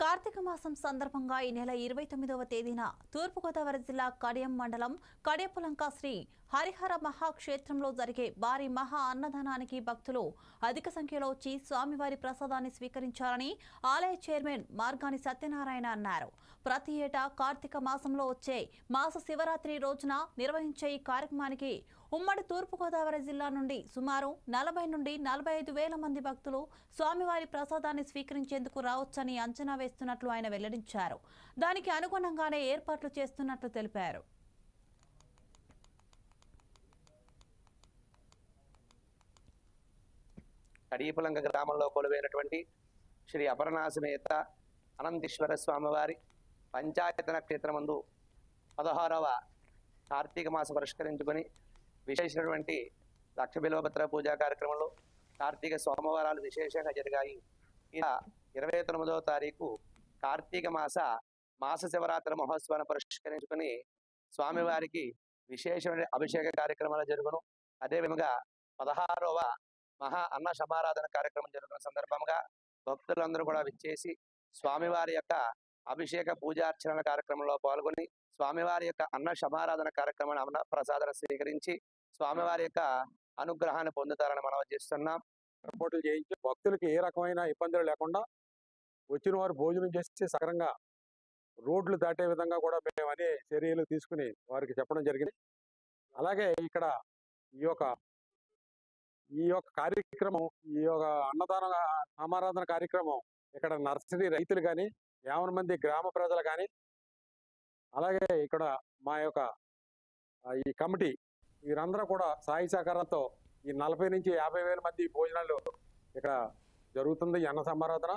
కార్తీక మాసం సందర్భంగా ఈ నెల 29వ తేదీన తూర్పుగోదావరి జిల్లా కడియం మండలం కడియపులంక శ్రీ హరిహర మహాక్షేత్రంలో జరిగే భారీ మహా అన్నదానానికి భక్తులు అధిక సంఖ్యలో వచ్చి స్వామివారి ప్రసాదాన్ని స్వీకరించాలని ఆలయ చైర్మన్ మార్గాని సత్యనారాయణ అన్నారు. ప్రతి ఏటా కార్తీక మాసంలో వచ్చే మాస శివరాత్రి రోజున నిర్వహించే ఈ కార్యక్రమానికి ఉమ్మడి తూర్పుగోదావరి జిల్లా నుండి సుమారు 40 నుండి 45 వేల మంది భక్తులు స్వామివారి ప్రసాదాన్ని స్వీకరించేందుకు రావచ్చని అంచనా వేస్తున్నట్లు ఆయన వెల్లడించారు. దానికి అనుగుణంగానే ఏర్పాట్లు చేస్తున్నట్లు తెలిపారు. కడియపులంక గ్రామంలో కొలువైనటువంటి శ్రీ అపరనాశమేత అనంతేశ్వర స్వామివారి పంచాయతన క్షేత్రమందు 16వ కార్తీక మాసం పురస్కరించుకొని విశేషమైనటువంటి లక్ష బిల్వపత్ర పూజా కార్యక్రమంలో కార్తీక సోమవారాలు విశేషంగా జరిగాయి. ఇలా 29వ తారీఖు కార్తీక మాస శివరాత్రి మహోత్సవాన్ని పురస్కరించుకొని స్వామివారికి విశేషమైన అభిషేక కార్యక్రమాలు జరుగును. అదేవిధంగా 16వ మహా అన్న సమారాధన కార్యక్రమం జరుగుతున్న సందర్భంగా భక్తులందరూ కూడా విచ్చేసి స్వామివారి యొక్క అభిషేక పూజార్చన కార్యక్రమంలో పాల్గొని స్వామివారి యొక్క అన్న సమారాధన కార్యక్రమాన్ని అన్న ప్రసాదన స్వీకరించి స్వామివారి యొక్క అనుగ్రహాన్ని పొందుతారని మనం చేస్తున్నాం. ఏర్పాట్లు చేయించి భక్తులకి ఏ రకమైన ఇబ్బందులు లేకుండా వచ్చిన వారు భోజనం చేసి సక్రంగా రోడ్లు దాటే విధంగా కూడా మేము అనే చర్యలు తీసుకుని వారికి చెప్పడం జరిగింది. అలాగే ఇక్కడ ఈ యొక్క కార్యక్రమం, ఈ యొక్క అన్నదాన సమారాధన కార్యక్రమం ఇక్కడ నర్సరీ రైతులు కానీ 50 మంది గ్రామ ప్రజలు కానీ అలాగే ఇక్కడ మా యొక్క ఈ కమిటీ వీరందరూ కూడా సాయి సహకారంతో ఈ 40 నుంచి 50 వేల మంది భోజనాలు ఇక్కడ జరుగుతుంది. ఈ అన్న సమారాధన